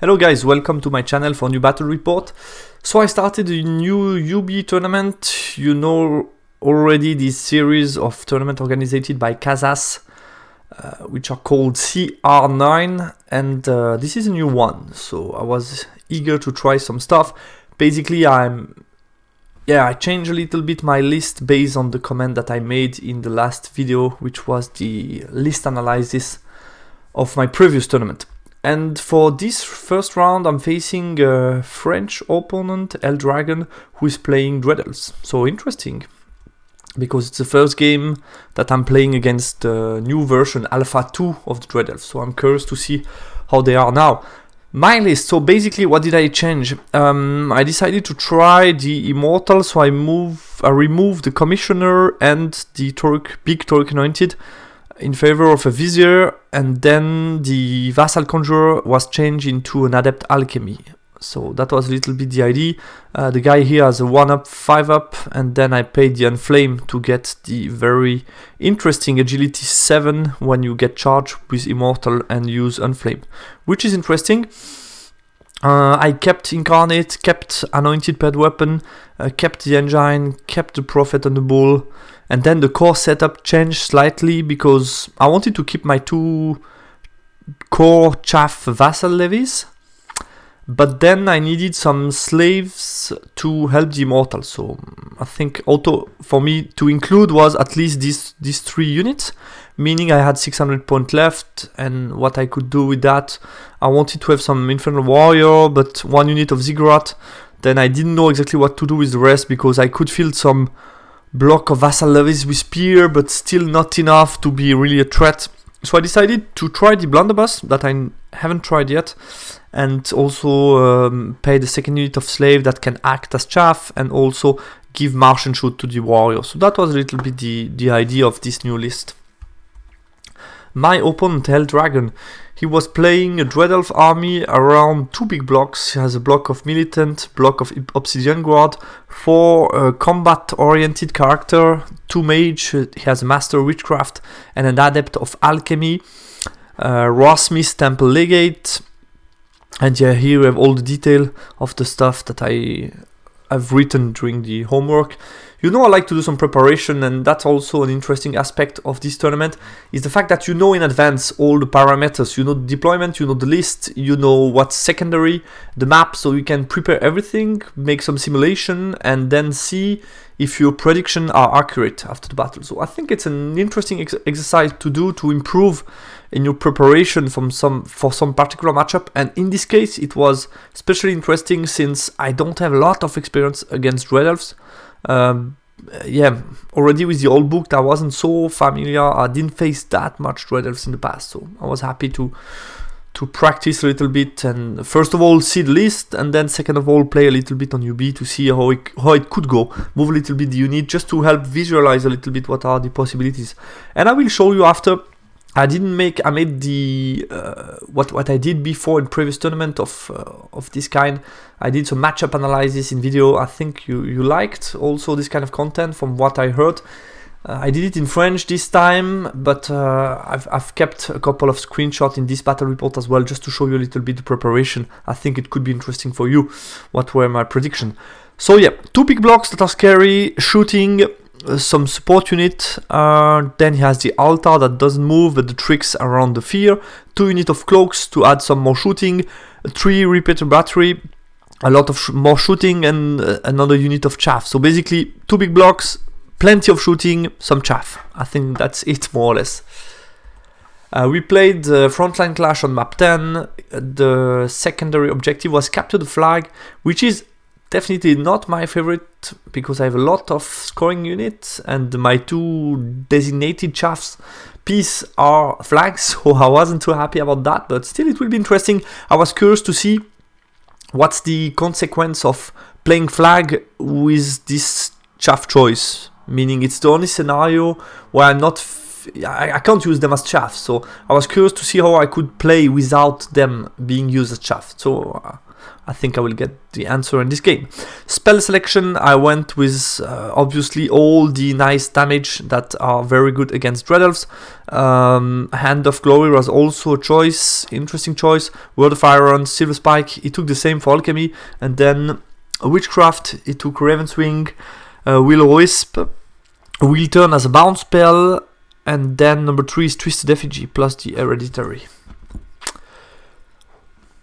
Hello guys, welcome to my channel for new battle report. So I started a new UB tournament. You know already this series of tournament organized by Kazas, which are called CR9, and this is a new one. So I was eager to try some stuff. Basically, I changed a little bit my list based on the comment that I made in the last video, which was the list analysis of my previous tournament. And for this first round, I'm facing a French opponent, Eldragon, who is playing Elves. So interesting, because it's the first game that I'm playing against the new version, Alpha 2 of the Elves. So I'm curious to see how they are now. My list, so basically what did I change? I decided to try the Immortal, so I removed the Commissioner and the big Torque Anointed in favor of a Vizier, and then the Vassal Conjurer was changed into an Adept Alchemy. So that was a little bit the idea. The guy here has a 1-up, 5-up, and then I paid the Unflame to get the very interesting Agility 7 when you get charged with Immortal and use Unflame, which is interesting. I kept Incarnate, kept Anointed Paired Weapon, kept the Engine, kept the Prophet on the Bull, and then the core setup changed slightly because I wanted to keep my 2 core chaff vassal levies, but then I needed some slaves to help the Immortal. So I think auto for me to include was at least these 3 units, meaning I had 600 points left, and what I could do with that, I wanted to have some Infernal Warrior, but 1 unit of Ziggurat. Then I didn't know exactly what to do with the rest because I could field some block of vassal levies with spear, but still not enough to be really a threat. So I decided to try the blunderbuss that I haven't tried yet, and also pay the 2nd unit of slave that can act as chaff and also give march and shoot to the warrior. So that was a little bit the idea of this new list. My opponent, Eldragon, he was playing a Dread Elf army around 2 big blocks. He has a block of Militant, block of Obsidian Guard, 4 combat-oriented character, 2 mage, he has a Master Witchcraft, and an Adept of Alchemy, Rasmith Temple Legate, and yeah, here we have all the detail of the stuff that I've written during the homework. You know I like to do some preparation, and that's also an interesting aspect of this tournament, is the fact that you know in advance all the parameters. You know the deployment, you know the list, you know what's secondary, the map, so you can prepare everything, make some simulation, and then see if your predictions are accurate after the battle. So I think it's an interesting exercise to do to improve in your preparation for some particular matchup, and in this case it was especially interesting since I don't have a lot of experience against Dread Elves. Already with the old book I wasn't so familiar. I didn't face that much Dread Elves in the past, so I was happy to practice a little bit, and first of all see the list, and then second of all play a little bit on UB to see how it could go, move a little bit the unit just to help visualize a little bit what are the possibilities. And I will show you after. I made the what I did before in previous tournament of this kind. I did some matchup analysis in video. I think you liked also this kind of content from what I heard. I did it in French this time, but I've kept a couple of screenshots in this battle report as well, just to show you a little bit of preparation. I think it could be interesting for you. What were my predictions? So yeah, 2 big blocks that are scary, shooting, some support unit, then he has the altar that doesn't move but the tricks around the fear, 2 units of cloaks to add some more shooting, 3 repeater battery, a lot of more shooting, and another unit of chaff. So basically 2 big blocks, plenty of shooting, some chaff. I think that's it more or less. We played Frontline Clash on map 10. The secondary objective was capture the flag, which is definitely not my favorite because I have a lot of scoring units, and my 2 designated chaffs piece are flags, so I wasn't too happy about that, but still it will be interesting. I was curious to see what's the consequence of playing flag with this chaff choice, meaning it's the only scenario where I can't use them as chaff, so I was curious to see how I could play without them being used as chaff. So I think I will get the answer in this game. Spell selection, I went with obviously all the nice damage that are very good against Dread Elves. Hand of Glory was also a choice, interesting choice. Word of Iron, Silver Spike, he took the same for Alchemy. And then Witchcraft, he took Raven's Wing, Will-O-Wisp, Will Turn as a bounce spell. And then number 3 is Twisted Effigy plus the Hereditary.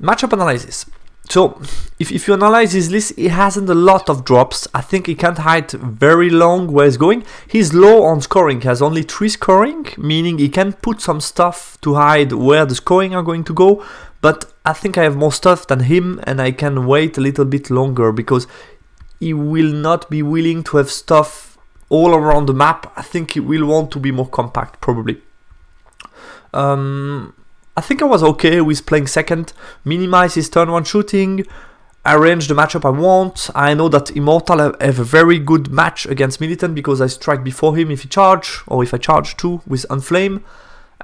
Matchup analysis. So, if you analyze his list, he hasn't a lot of drops. I think he can't hide very long where he's going. He's low on scoring. He has only 3 scoring, meaning he can put some stuff to hide where the scoring are going to go. But I think I have more stuff than him, and I can wait a little bit longer because he will not be willing to have stuff all around the map. I think he will want to be more compact, probably. I think I was okay with playing second, minimize his turn 1 shooting, arrange the matchup I want. I know that Immortal have a very good match against Militant because I strike before him if he charge, or if I charge too with Unflame.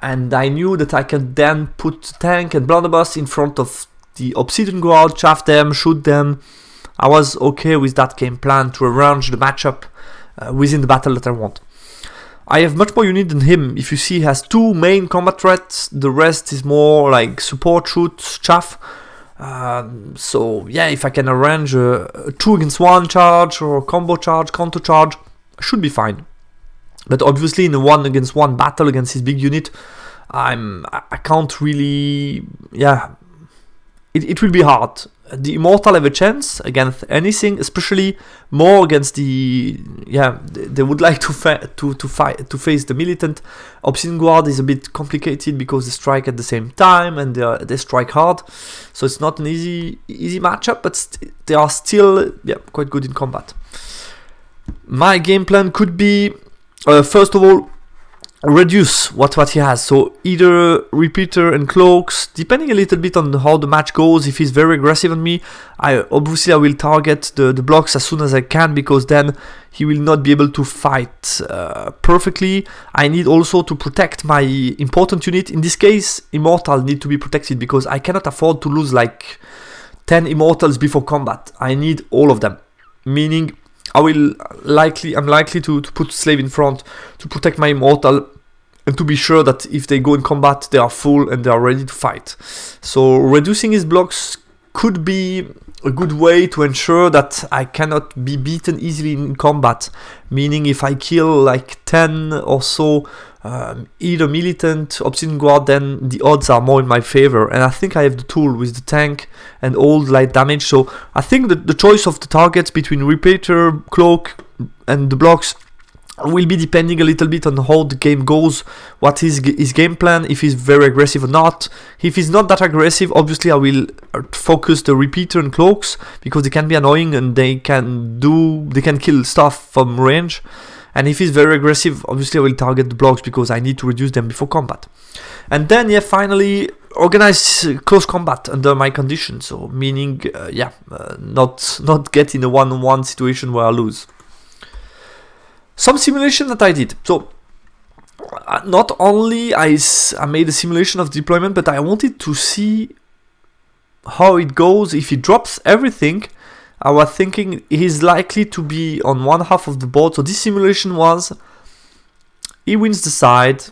And I knew that I can then put Tank and Blunderbuss in front of the Obsidian Guard, chaff them, shoot them. I was okay with that game plan to arrange the matchup within the battle that I want. I have much more unit than him. If you see, he has 2 main combat threats. The rest is more like support, shoot, chaff. So yeah, if I can arrange a 2 against 1 charge or a combo charge, counter charge, should be fine. But obviously in a 1 against 1 battle against his big unit, I can't really, yeah, it will be hard. The Immortal have a chance against anything, especially more against the, yeah, they would like to face the Militant. Obsidian Guard is a bit complicated because they strike at the same time and they strike hard, so it's not an easy matchup, but they are still, yeah, quite good in combat. My game plan could be, first of all, reduce what he has, so either Repeater and Cloaks, depending a little bit on how the match goes. If he's very aggressive on me, I will target the blocks as soon as I can, because then he will not be able to fight perfectly. I need also to protect my important unit. In this case, Immortal need to be protected because I cannot afford to lose like 10 Immortals before combat. I need all of them, meaning I'm likely to put Slave in front to protect my Immortal and to be sure that if they go in combat, they are full and they are ready to fight. So reducing his blocks could be a good way to ensure that I cannot be beaten easily in combat. Meaning if I kill like 10 or so, either Militant, Obsidian Guard, then the odds are more in my favor. And I think I have the tool with the tank and all the light damage. So I think that the choice of the targets between Repeater, Cloak and the blocks will be depending a little bit on how the game goes, what is his game plan, if he's very aggressive or not. If he's not that aggressive, obviously I will focus the Repeater and Cloaks because they can be annoying and they can kill stuff from range. And if he's very aggressive, obviously I will target the blocks because I need to reduce them before combat. And then yeah, finally organize close combat under my conditions. So meaning not get in a 1-on-1 situation where I lose. Some simulation that I did. So not only I made a simulation of deployment, but I wanted to see how it goes if he drops everything. I was thinking he's likely to be on one half of the board. So this simulation was, he wins the side,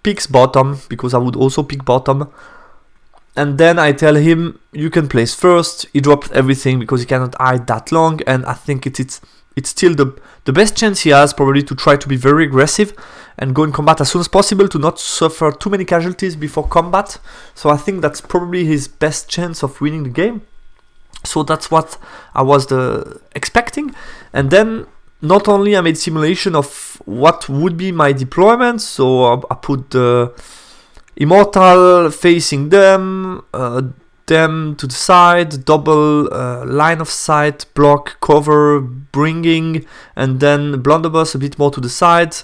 picks bottom, because I would also pick bottom. And then I tell him, you can place first. He drops everything because he cannot hide that long. And I think it's still the best chance he has, probably, to try to be very aggressive and go in combat as soon as possible to not suffer too many casualties before combat. So I think that's probably his best chance of winning the game. So that's what I was expecting. And then not only I made simulation of what would be my deployment, so I put the Immortal facing them to the side, double line of sight, block, cover, bringing, and then Blunderbuss a bit more to the side.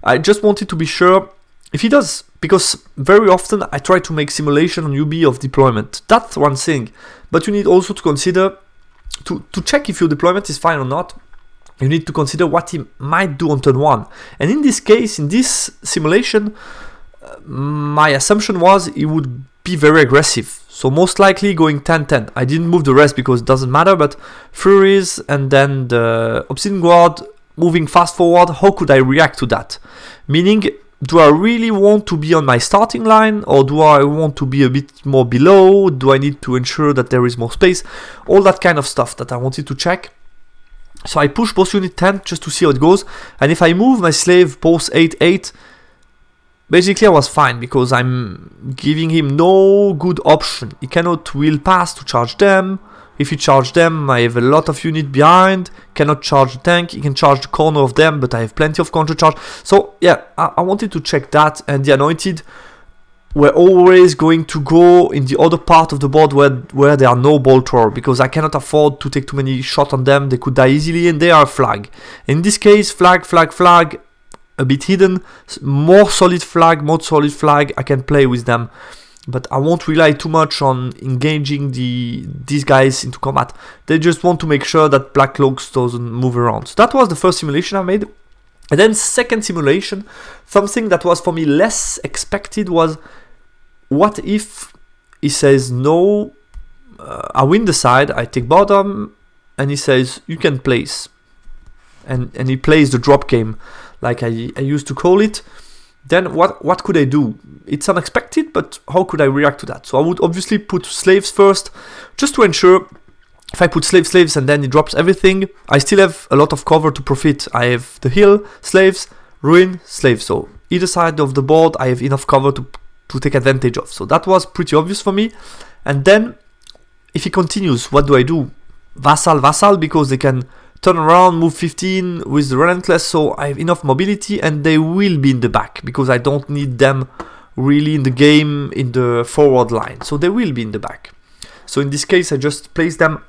I just wanted to be sure if he does, because very often I try to make simulation on UB of deployment. That's one thing, but you need also to consider, to check if your deployment is fine or not, you need to consider what he might do on turn 1. And in this case, in this simulation, my assumption was he would be very aggressive. So most likely going 10-10. I didn't move the rest because it doesn't matter, but Furies and then the Obsidian Guard moving fast forward, how could I react to that? Meaning, do I really want to be on my starting line, or do I want to be a bit more below? Do I need to ensure that there is more space? All that kind of stuff that I wanted to check. So I push both unit 10 just to see how it goes. And if I move my slave both 8-8, basically I was fine because I'm giving him no good option. He cannot wheel past to charge them. If he charge them, I have a lot of unit behind. Cannot charge the tank. He can charge the corner of them, but I have plenty of counter charge. So yeah, I wanted to check that. And the Anointed were always going to go in the other part of the board where there are no bolt thrower, because I cannot afford to take too many shots on them. They could die easily, and they are flag. In this case, flag, a bit hidden, more solid flag, I can play with them. But I won't rely too much on engaging these guys into combat. They just want to make sure that Black Cloaks doesn't move around. So that was the first simulation I made. And then second simulation, something that was for me less expected was, what if he says no, I win the side, I take bottom, and he says you can place. And he plays the drop game, like I used to call it. Then what could I do? It's unexpected, but how could I react to that? So I would obviously put slaves first, just to ensure if I put slaves and then he drops everything, I still have a lot of cover to profit. I have the hill, slaves, ruin, slaves. So either side of the board I have enough cover to take advantage of. So that was pretty obvious for me. And then if he continues, what do I do? Vassal, because they can turn around, move 15 with the Relentless, so I have enough mobility, and they will be in the back because I don't need them really in the game in the forward line, so they will be in the back. So in this case I just place them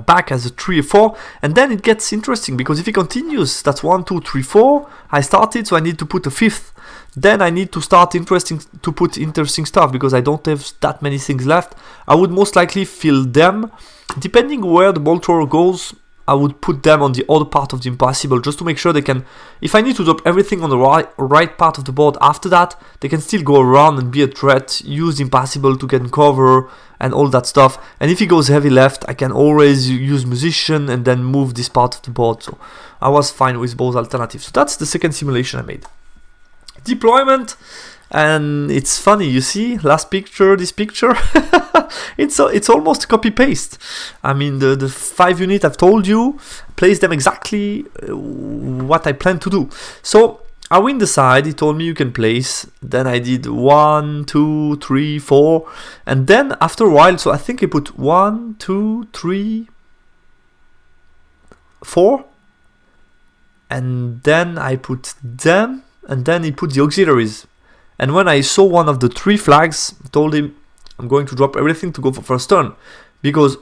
back as a 3 or 4, and then it gets interesting because if he continues, that's 1, 2, 3, 4. I started, so I need to put a 5th. Then I need to start put interesting stuff because I don't have that many things left. I would most likely fill them, depending where the bolt thrower goes. I would put them on the other part of the Impassable just to make sure they can, if I need to drop everything on the right part of the board after that, they can still go around and be a threat, use the Impassable to get cover and all that stuff. And if he goes heavy left, I can always use Musician and then move this part of the board. So I was fine with both alternatives. So that's the second simulation I made. Deployment. And it's funny, you see, last picture, this picture, it's almost copy paste. I mean, the 5 unit I've told you, place them exactly what I plan to do. So I win the side, he told me you can place. Then I did 1, 2, 3, 4, and then after a while, so I think I put 1, 2, 3, 4, and then I put them, and then he put the auxiliaries. And when I saw one of the 3 flags, I told him I'm going to drop everything to go for first turn because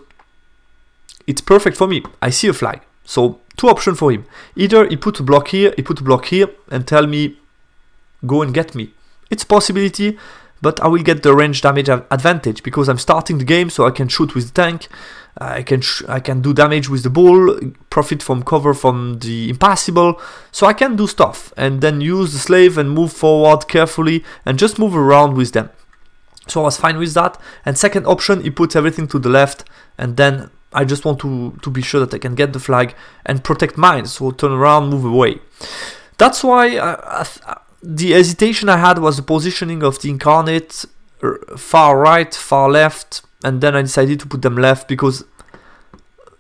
it's perfect for me. I see a flag. So 2 options for him. Either he put a block here, and tell me go and get me. It's a possibility, but I will get the range damage advantage because I'm starting the game, so I can shoot with the tank. I can do damage with the bull, profit from cover from the Impassable, so I can do stuff and then use the slave and move forward carefully and just move around with them. So I was fine with that. And second option, he puts everything to the left, and then I just want to be sure that I can get the flag and protect mine, so turn around, move away. That's why the hesitation I had was the positioning of the Incarnate, far right, far left, and then I decided to put them left because,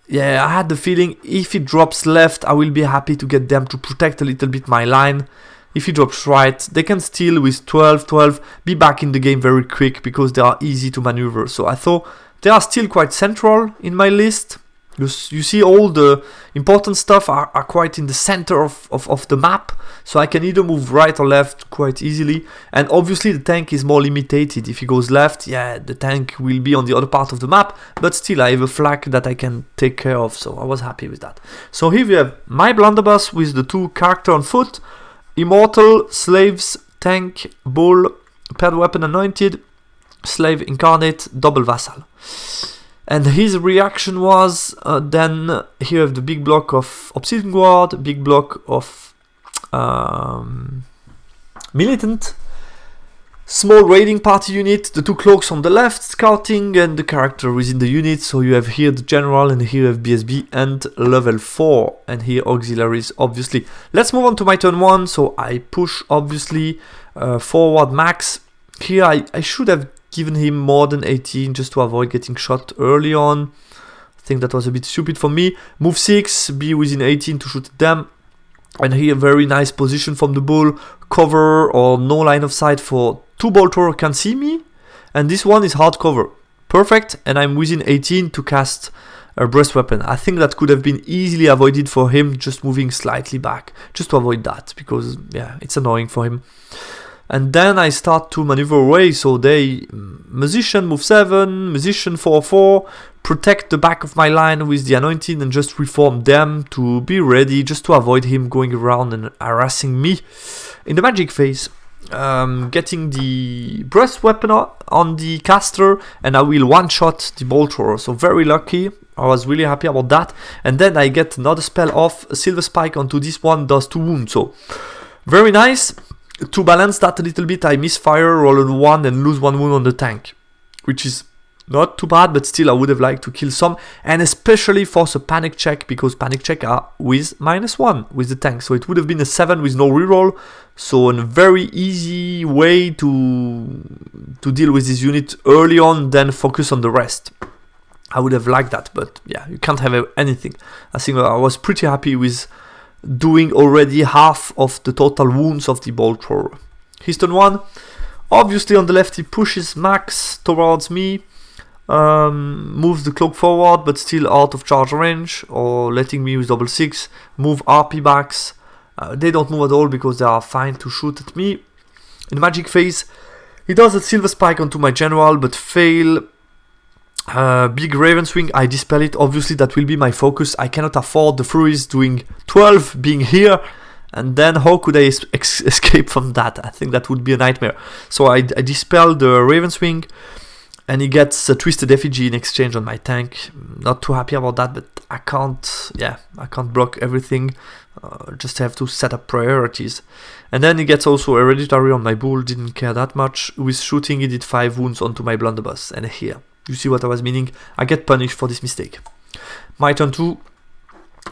yeah, I had the feeling if it drops left, I will be happy to get them to protect a little bit my line. If he drops right, they can still, with 12, be back in the game very quick because they are easy to maneuver. So I thought they are still quite central in my list. You see all the important stuff are quite in the center of the map, so I can either move right or left quite easily. And obviously the tank is more limited. If he goes left, yeah, the tank will be on the other part of the map, but still I have a flag that I can take care of, so I was happy with that. So here we have my blunderbuss with the 2 characters on foot, Immortal, Slaves, Tank, Bull, Paired Weapon Anointed, Slave Incarnate, Double Vassal. And his reaction was, then here you have the big block of Obsidian Guard, big block of Militant. Small raiding party unit, the 2 cloaks on the left, scouting, and the character within the unit. So you have here the general, and here you have BSB and level 4, and here auxiliaries, obviously. Let's move on to my turn 1. So I push, obviously, forward max. Here I should have given him more than 18 just to avoid getting shot early on. I think that was a bit stupid for me. Move 6, be within 18 to shoot them. And here, very nice position from the bull. Cover or no line of sight for 2 bolter can see me. And this one is hard cover. Perfect. And I'm within 18 to cast a breast weapon. I think that could have been easily avoided for him, just moving slightly back. Just to avoid that, because, yeah, it's annoying for him. And then I start to maneuver away. So they, musician, move 7, musician 4-4. Protect the back of my line with the anointing and just reform them to be ready, just to avoid him going around and harassing me. In the magic phase, getting the breast weapon on the caster, and I will one-shot the bolter. So very lucky. I was really happy about that. And then I get another spell off, a silver spike onto this one, does 2 wounds. So very nice. To balance that a little bit, I misfire, roll a 1 and lose 1 wound on the tank, which is not too bad, but still I would have liked to kill some, and especially force a panic check, because panic check are with -1 with the tank. So it would have been a 7 with no reroll. So a very easy way to deal with this unit early on, then focus on the rest. I would have liked that, but yeah, you can't have anything. I think I was pretty happy with doing already half of the total wounds of the bolter. His turn 1. Obviously on the left he pushes max towards me. Moves the cloak forward, but still out of charge range, or letting me with double 6. Move RP backs. They don't move at all because they are fine to shoot at me. In the magic phase, he does a silver spike onto my general, but fail. Big Ravenswing, I dispel it. Obviously that will be my focus. I cannot afford the Furies doing 12 being here, and then how could I escape from that? I think that would be a nightmare. So I dispel the Ravenswing, and he gets a Twisted Effigy in exchange on my tank. Not too happy about that, but I can't block everything. Just have to set up priorities. And then he gets also Hereditary on my bull, didn't care that much. With shooting he did 5 wounds onto my blunderbuss, and here, you see what I was meaning, I get punished for this mistake. My turn 2,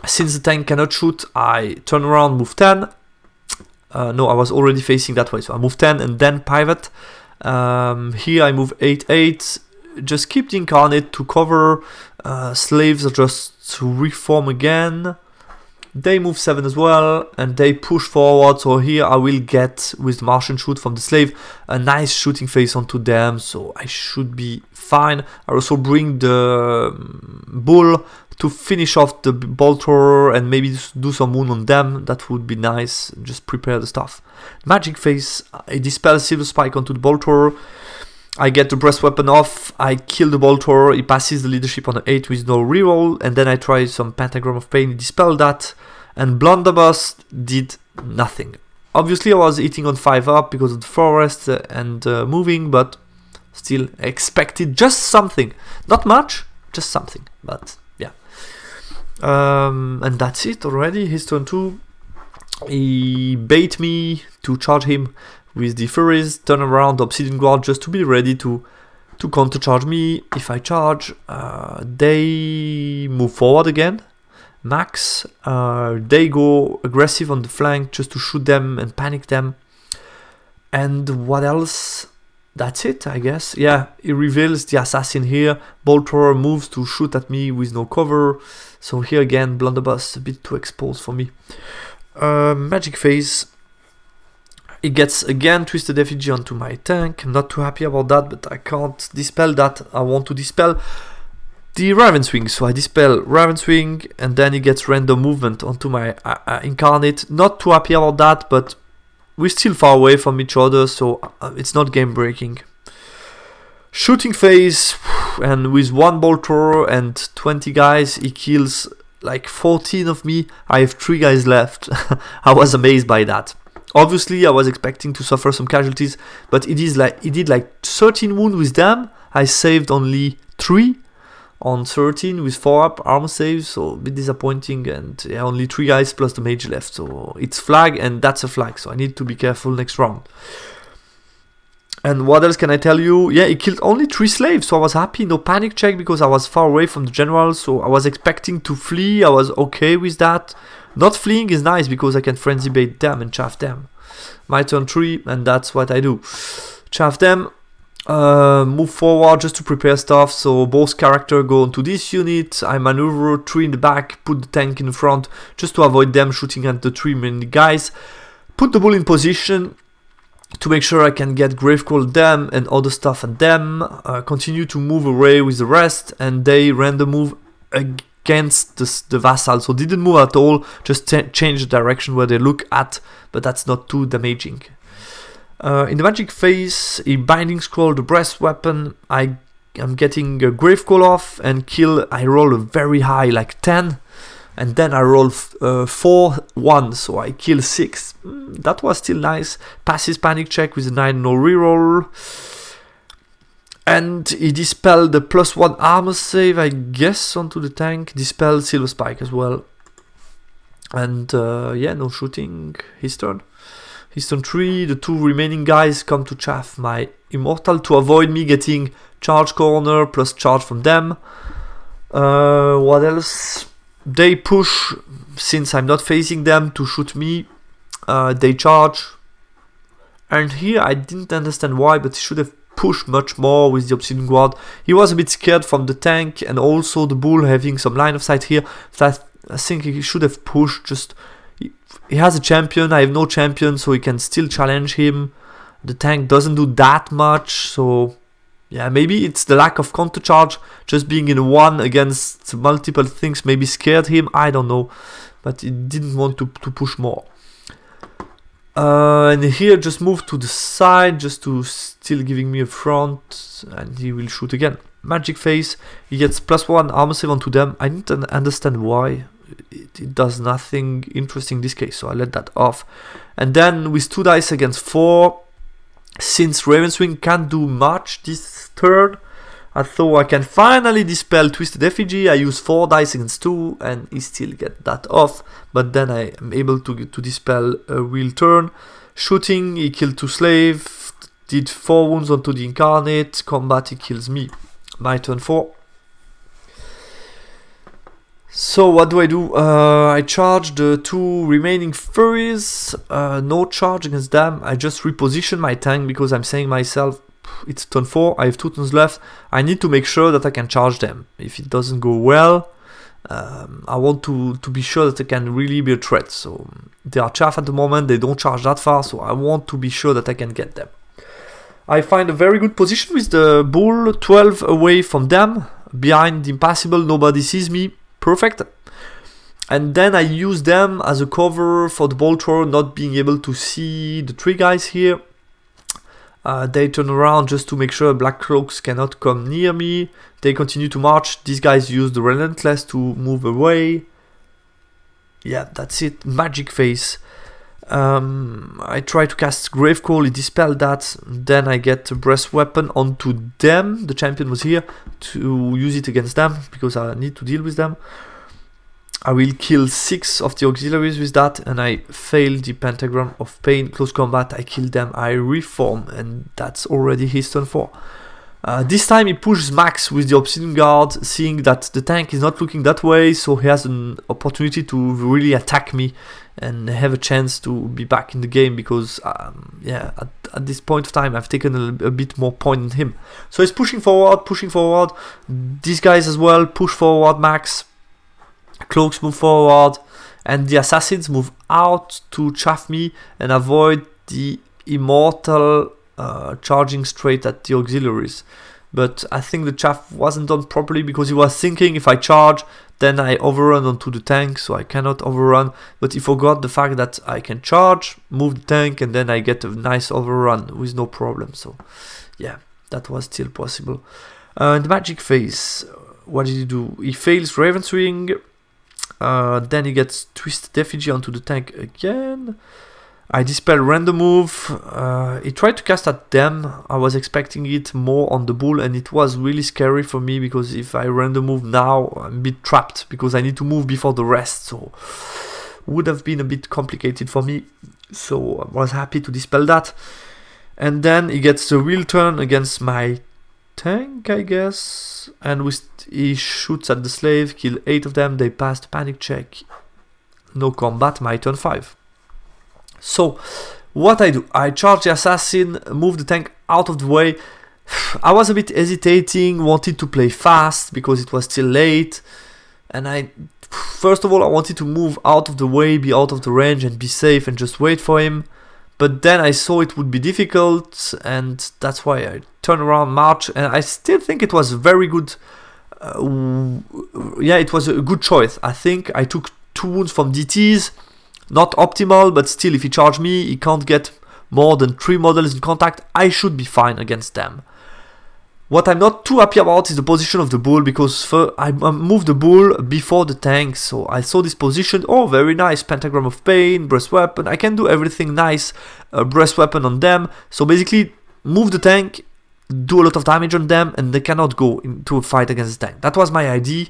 since the tank cannot shoot, I turn around, move 10. No, I was already facing that way, so I move 10 and then pivot. Here I move 8-8, just keep the incarnate to cover. Slaves are just to reform again. They move 7 as well, and they push forward. So here I will get, with the Martian shoot from the slave, a nice shooting phase onto them, so I should be fine. I also bring the bull to finish off the bolter and maybe do some wound on them. That would be nice. Just prepare the stuff. Magic phase, I dispel silver spike onto the bolter. I get the breast weapon off, I kill the bolter, he passes the leadership on an 8 with no reroll, and then I try some Pentagram of Pain, dispel that, and Blunderbuss did nothing. Obviously I was hitting on 5 up because of the forest and moving, but still expected just something. Not much, just something, but yeah. And that's it already. His turn 2, he bait me to charge him with the Furies, turn around the Obsidian Guard just to be ready to counter-charge me. If I charge, they move forward again, max. They go aggressive on the flank just to shoot them and panic them. And what else? That's it, I guess. Yeah, he reveals the assassin here. Bolter moves to shoot at me with no cover. So here again, Blunderbuss, a bit too exposed for me. Magic phase. It gets again Twisted Effigy onto my tank. I'm not too happy about that, but I can't dispel that. I want to dispel the Ravenswing, so I dispel Ravenswing, and then he gets random movement onto my Incarnate. Not too happy about that, but we're still far away from each other, so it's not game breaking. Shooting phase, and with 1 bolter and 20 guys, he kills like 14 of me. I have 3 guys left. I was amazed by that. Obviously, I was expecting to suffer some casualties, but he did like 13 wounds with them. I saved only 3 on 13 with 4 up armor saves, so a bit disappointing. And yeah, only 3 guys plus the mage left, so it's flag, and that's a flag, so I need to be careful next round. And what else can I tell you? Yeah, he killed only 3 slaves, so I was happy. No panic check because I was far away from the general, so I was expecting to flee. I was okay with that. Not fleeing is nice because I can frenzy bait them and chaff them. My turn 3, and that's what I do. Chaff them, move forward just to prepare stuff. So both characters go into this unit. I maneuver 3 in the back, put the tank in the front just to avoid them shooting at the 3 main guys. Put the bull in position to make sure I can get Gravecall them and other stuff at them. Continue to move away with the rest, and they random move against the vassal. So didn't move at all, just change the direction where they look at, but that's not too damaging. In the magic phase, a binding scroll, the breast weapon, I am getting a Gravecall off and kill. I roll a very high, like 10. And then I roll 4, 1, so I kill 6. That was still nice. Passes panic check with a 9, no reroll. And he dispelled the +1 armor save, I guess, onto the tank. Dispelled Silver Spike as well. And yeah, no shooting. His turn. His turn 3. The 2 remaining guys come to chaff my Immortal to avoid me getting charge corner plus charge from them. What else? They push, since I'm not facing them, to shoot me. They charge. And here I didn't understand why, but he should have pushed much more with the Obsidian Guard. He was a bit scared from the tank and also the bull having some line of sight here. So I think he should have pushed. Just he has a champion, I have no champion, so he can still challenge him. The tank doesn't do that much, so... yeah, maybe it's the lack of counter charge, just being in one against multiple things maybe scared him, I don't know, but he didn't want to push more. And here just move to the side, just to still giving me a front, and he will shoot again. Magic phase, he gets +1 armor save onto them. I didn't understand why. It does nothing interesting in this case, so I let that off. And then with 2 dice against 4, since Ravenswing can't do much this turn, I thought I can finally dispel Twisted Effigy. I use 4 dice against 2 and he still get that off, but then I am able to dispel a real turn. Shooting, he killed 2 slaves, did 4 wounds onto the Incarnate. Combat, he kills me. My turn 4. So what do? I charge the 2 remaining Furies, no charge against them. I just reposition my tank because I'm saying myself, it's turn 4, I have 2 turns left. I need to make sure that I can charge them. If it doesn't go well, I want to be sure that I can really be a threat. So they are chaff at the moment, they don't charge that far, so I want to be sure that I can get them. I find a very good position with the bull, 12 away from them, behind the impassable, nobody sees me. Perfect. And then I use them as a cover for the bolt thrower, not being able to see the 3 guys here. They turn around just to make sure Black Cloaks cannot come near me. They continue to march. These guys use the Relentless to move away. Yeah, that's it. Magic phase. I try to cast Gravecall, he dispelled that. Then I get a breast weapon onto them. The champion was here to use it against them because I need to deal with them. I will kill 6 of the auxiliaries with that, and I fail the Pentagram of Pain. Close combat, I kill them, I reform, and that's already his turn 4. This time he pushes Max with the Obsidian Guard, seeing that the tank is not looking that way, so he has an opportunity to really attack me and have a chance to be back in the game because, yeah, at this point of time I've taken a bit more point than him. So he's pushing forward. These guys as well push forward, Max. Cloaks move forward, and the assassins move out to chaff me and avoid the Immortal charging straight at the auxiliaries. But I think the chaff wasn't done properly because he was thinking if I charge, then I overrun onto the tank, so I cannot overrun. But he forgot the fact that I can charge, move the tank, and then I get a nice overrun with no problem. So yeah, that was still possible. In the magic phase, what did he do? He fails Ravenswing. Then he gets Twisted Effigy onto the tank again. I dispel random move. He tried to cast at them. I was expecting it more on the bull, and it was really scary for me because if I random move now, I'm a bit trapped because I need to move before the rest. So would have been a bit complicated for me. So I was happy to dispel that. And then he gets the wheel turn against my tank, I guess. And he shoots at the slave, kill 8 of them. They pass the panic check. No combat, my turn 5. So, what I do, I charge the assassin, move the tank out of the way. I was a bit hesitating, wanted to play fast because it was still late. And first of all, I wanted to move out of the way, be out of the range and be safe and just wait for him. But then I saw it would be difficult, and that's why I turned around, march, and I still think it was very good. It was a good choice. I think I took 2 wounds from DTs, not optimal, but still, if he charged me, he can't get more than 3 models in contact. I should be fine against them. What I'm not too happy about is the position of the bull, because I moved the bull before the tank, so I saw this position. Oh, very nice, pentagram of pain, breast weapon. I can do everything nice, breast weapon on them. So basically, move the tank, do a lot of damage on them, and they cannot go into a fight against the tank. That was my idea,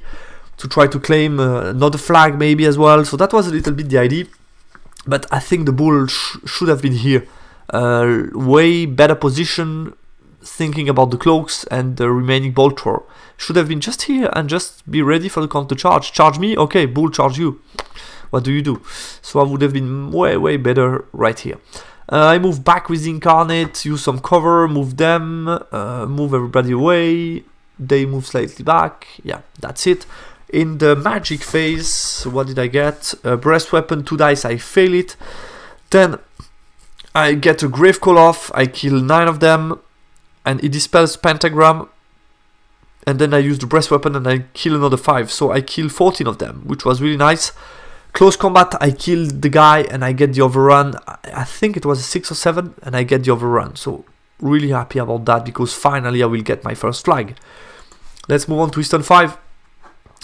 to try to claim another flag maybe as well. So that was a little bit the idea. But I think the bull should have been here. Way better position, thinking about the cloaks and the remaining bolt thrower. Should have been just here and just be ready for the counter charge. Charge me? Okay, bull charge you. What do you do? So I would have been way better right here. I move back with the incarnate, use some cover, move them, move everybody away. They move slightly back. Yeah, that's it. In the magic phase, what did I get? Breast weapon, 2 dice, I fail it. Then I get a grave call off, I kill 9 of them. And it dispels pentagram, and then I use the breast weapon and I kill another 5, so I kill 14 of them, which was really nice. Close combat, I kill the guy and I get the overrun. I think it was a 6 or 7, and I get the overrun, so really happy about that, because finally I will get my first flag. Let's move on to Eastern 5.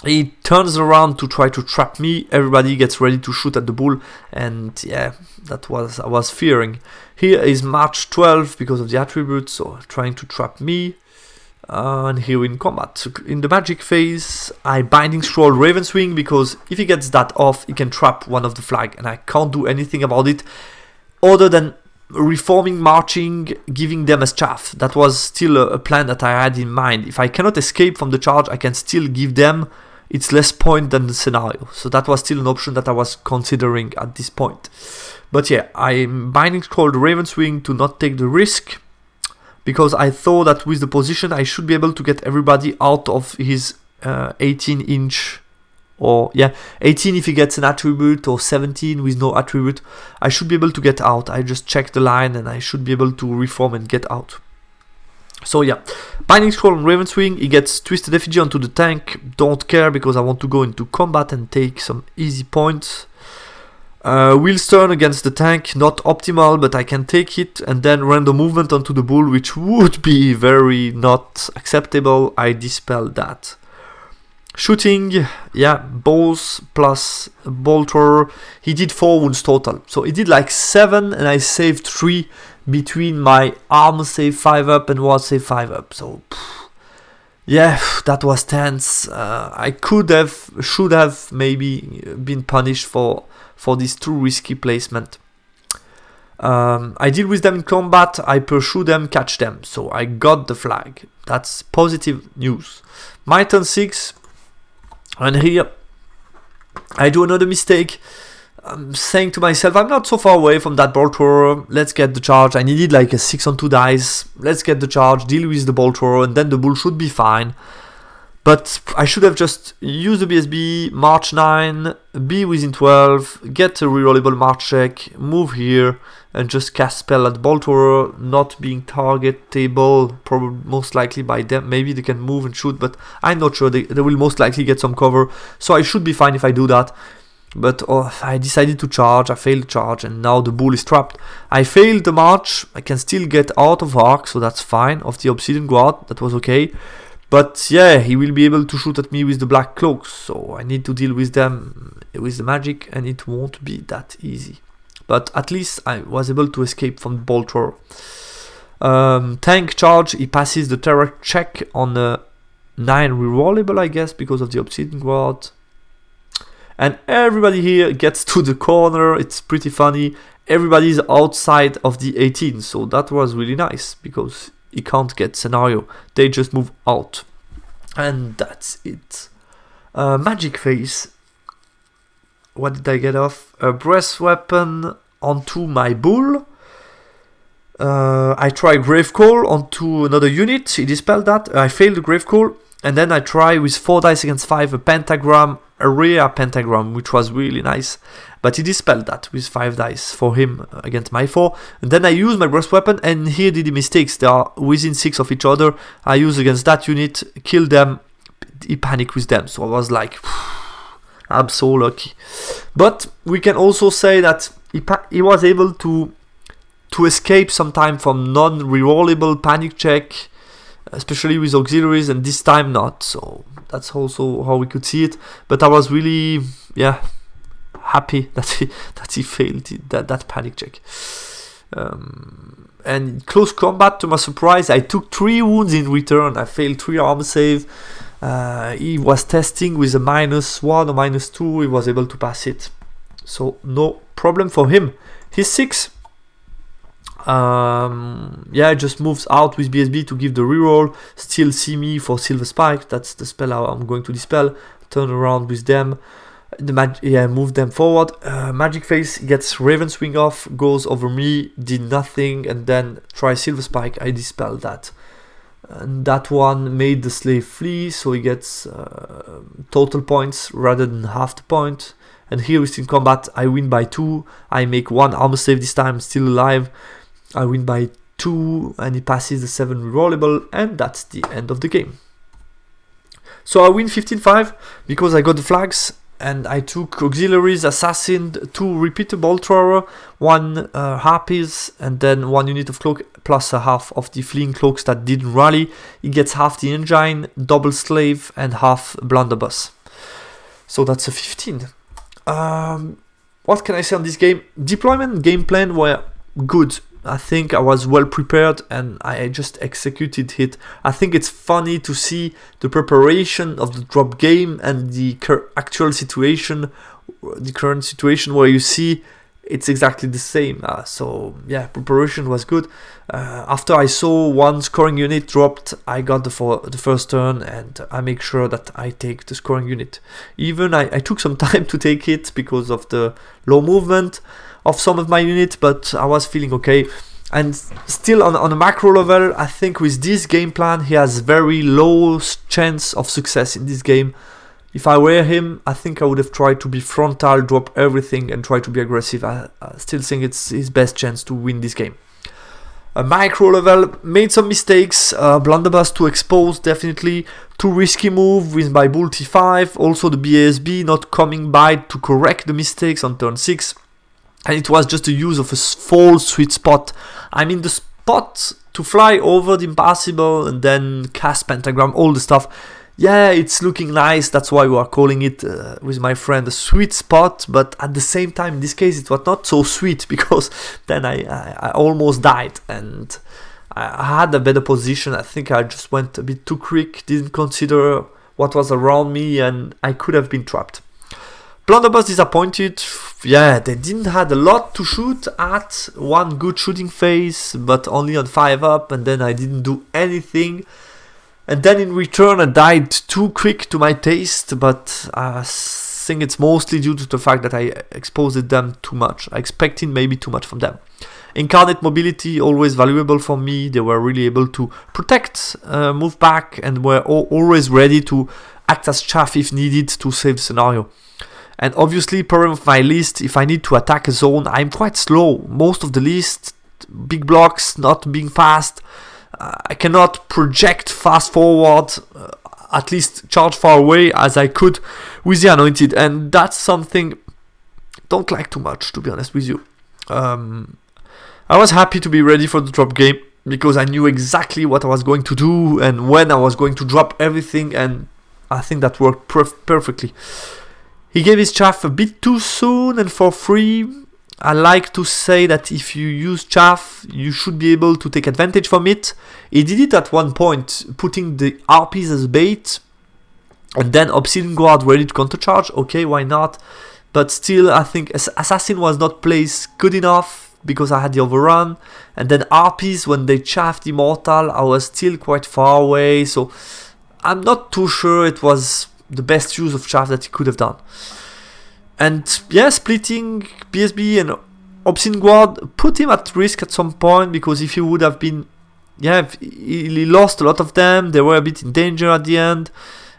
He turns around to try to trap me. Everybody gets ready to shoot at the bull, and yeah, I was fearing. Here is March 12 because of the attributes, so trying to trap me. And here in combat. So in the magic phase, I binding scroll Ravenswing, because if he gets that off, he can trap one of the flag, and I can't do anything about it other than reforming, marching, giving them a chaff. That was still a plan that I had in mind. If I cannot escape from the charge, I can still give them. It's less point than the scenario. So that was still an option that I was considering at this point. But yeah, I'm binding scroll Ravenswing to not take the risk, because I thought that with the position I should be able to get everybody out of his 18-inch, or yeah, 18 if he gets an attribute, or 17 with no attribute. I should be able to get out. I just check the line and I should be able to reform and get out. So yeah, binding scroll on Ravenswing, he gets twisted effigy onto the tank. Don't care, because I want to go into combat and take some easy points. Wheels turn against the tank, not optimal, but I can take it, and then random movement onto the bull, which would be very not acceptable. I dispel that. Shooting, yeah, bows plus bolter. He did 4 wounds total, so he did like 7, and I saved 3 between my armor save 5 up and ward save 5 up. So yeah, that was tense. I should have maybe been punished for this too risky placement. I deal with them in combat, I pursue them, catch them, so I got the flag. That's positive news. My turn 6, and here I do another mistake. I'm saying to myself, I'm not so far away from that bolt thrower, let's get the charge. I needed like a 6 on 2 dice, let's get the charge, deal with the bolt thrower, and then the bull should be fine. But I should have just used the BSB, March 9, be within 12, get a rerollable March check, move here, and just cast spell at the bolt thrower, not being targetable, probably most likely by them. Maybe they can move and shoot, but I'm not sure. They will most likely get some cover, so I should be fine if I do that. But I decided to charge, I failed the charge, and now the bull is trapped. I failed the march, I can still get out of arc, so that's fine, of the obsidian guard, that was okay. But yeah, he will be able to shoot at me with the black cloaks, so I need to deal with them with the magic, and it won't be that easy. But at least I was able to escape from the bolt thrower. Tank charge, he passes the terror check on a 9 rerollable, I guess, because of the obsidian guard. And everybody here gets to the corner, it's pretty funny. everybody's outside of the 18, so that was really nice because he can't get scenario. They just move out, and that's it. Magic phase. What did I get off? A breast weapon onto my bull. I try Grave Call onto another unit. He dispelled that. I failed the Grave Call. And then I try with 4 dice against 5 a pentagram, a rare pentagram, which was really nice. But he dispelled that with 5 dice for him against my 4. And then I use my burst weapon, and here did the mistakes. They are within 6 of each other. I use against that unit, kill them, he panicked with them. So I was like, I'm so lucky. But we can also say that he was able to escape sometime from non-rerollable panic check, especially with auxiliaries, and this time not. So that's also how we could see it. But I was really, happy that he failed that panic check. And close combat, to my surprise, I took 3 wounds in return. I failed 3 armor save. He was testing with a -1 or -2. He was able to pass it, so no problem for him. He's 6. Just moves out with BSB to give the reroll. Still see me for Silver Spike. That's the spell I'm going to dispel. Turn around with them. Move them forward. Magic Face gets Raven's Wing off, goes over me, did nothing, and then try Silver Spike. I dispel that. And that one made the slave flee, so he gets total points rather than half the point. And here we still combat. I win by 2. I make 1 armor save this time, still alive. I win by 2, and he passes the 7 rerollable, and that's the end of the game. So I win 15-5 because I got the flags, and I took auxiliaries, assassin, 2 repeater bolt thrower, 1 harpies, and then 1 unit of cloak, plus a half of the fleeing cloaks that didn't rally. He gets half the engine, double slave, and half blunderbuss. So that's a 15. What can I say on this game? Deployment and game plan were good. I think I was well prepared and I just executed it. I think it's funny to see the preparation of the drop game and the actual situation, the current situation where you see it's exactly the same. Preparation was good. After I saw 1 scoring unit dropped, I got the first turn, and I make sure that I take the scoring unit. Even I took some time to take it because of the low movement of some of my units, but I was feeling okay. And still on a macro level, I think with this game plan, he has very low chance of success in this game. If I were him, I think I would have tried to be frontal, drop everything, and try to be aggressive. I still think it's his best chance to win this game. A micro level, made some mistakes. Blunderbuss to expose, definitely. Too risky move with my bull T5. Also the BASB not coming by to correct the mistakes on turn 6. And it was just the use of a false sweet spot. I mean, the spot to fly over the impassable and then cast pentagram, all the stuff. Yeah, it's looking nice. That's why we are calling it with my friend a sweet spot. But at the same time, in this case, it was not so sweet because then I almost died and I had a better position. I think I just went a bit too quick, didn't consider what was around me, and I could have been trapped. Blunderbuss disappointed. Yeah, they didn't had a lot to shoot at. 1 good shooting phase, but only on 5 up, and then I didn't do anything. And then in return, I died too quick to my taste, but I think it's mostly due to the fact that I exposed them too much. I expected maybe too much from them. Incarnate mobility, always valuable for me. They were really able to protect, move back, and were always ready to act as chaff if needed to save the scenario. And obviously, problem of my list, if I need to attack a zone, I'm quite slow. Most of the list, big blocks, not being fast. I cannot project fast forward, at least charge far away as I could with the Anointed. And that's something I don't like too much, to be honest with you. I was happy to be ready for the drop game because I knew exactly what I was going to do and when I was going to drop everything. And I think that worked perfectly. He gave his chaff a bit too soon and for free. I like to say that if you use chaff, you should be able to take advantage from it. He did it at one point, putting the RPs as bait, and then Obsidian Guard ready to countercharge. Okay, why not? but still I think Assassin was not placed good enough because I had the overrun, and then RPs, when they chaffed Immortal, I was still quite far away, so I'm not too sure it was the best use of chaff that he could have done. And yeah, splitting BSB and Obscene Guard put him at risk at some point, because if he would have been, yeah, he lost a lot of them, they were a bit in danger at the end.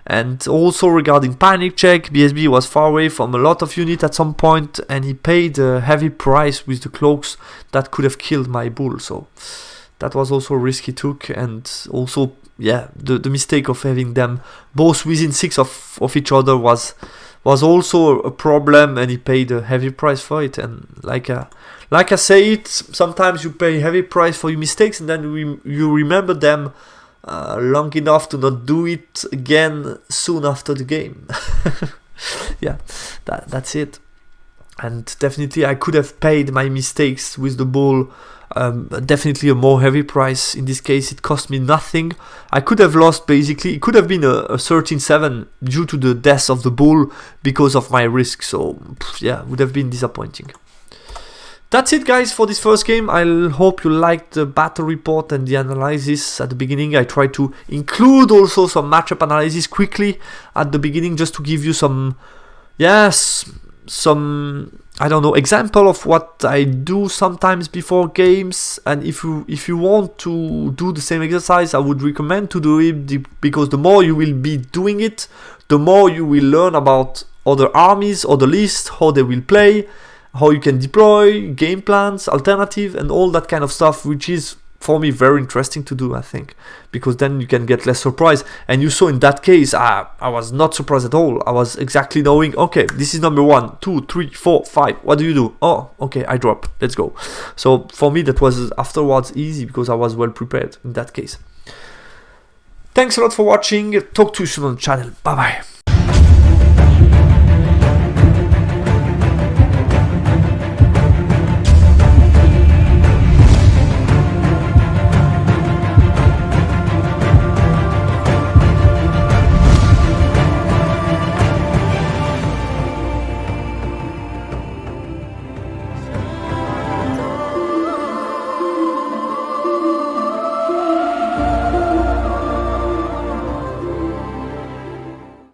And also regarding Panic Check, BSB was far away from a lot of units at some point, and he paid a heavy price with the cloaks that could have killed my bull, so that was also a risk he took. And also, yeah, the mistake of having them both within 6 of each other was also a problem, and he paid a heavy price for it. And like I say it, sometimes you pay a heavy price for your mistakes, and then you remember them long enough to not do it again soon after the game. Yeah, that's it. And definitely I could have paid my mistakes with the bull definitely a more heavy price. In this case it cost me nothing. I could have lost, basically it could have been a 13-7 due to the death of the bull because of my risk, so yeah, would have been disappointing. That's it guys for this first game. I hope you liked the battle report and the analysis at the beginning. I tried to include also some matchup analysis quickly at the beginning, just to give you some I don't know, example of what I do sometimes before games. And if you want to do the same exercise, I would recommend to do it, because the more you will be doing it, the more you will learn about other armies, other lists, how they will play, how you can deploy, game plans, alternative, and all that kind of stuff, which is for me very interesting to do, I think, because then you can get less surprise. And you saw in that case, I was not surprised at all. I was exactly knowing, okay, this is number 1, 2, 3, 4, 5. What do you do? Oh, okay, I drop. Let's go. So for me, that was afterwards easy, because I was well prepared in that case. Thanks a lot for watching. Talk to you soon on the channel. Bye bye.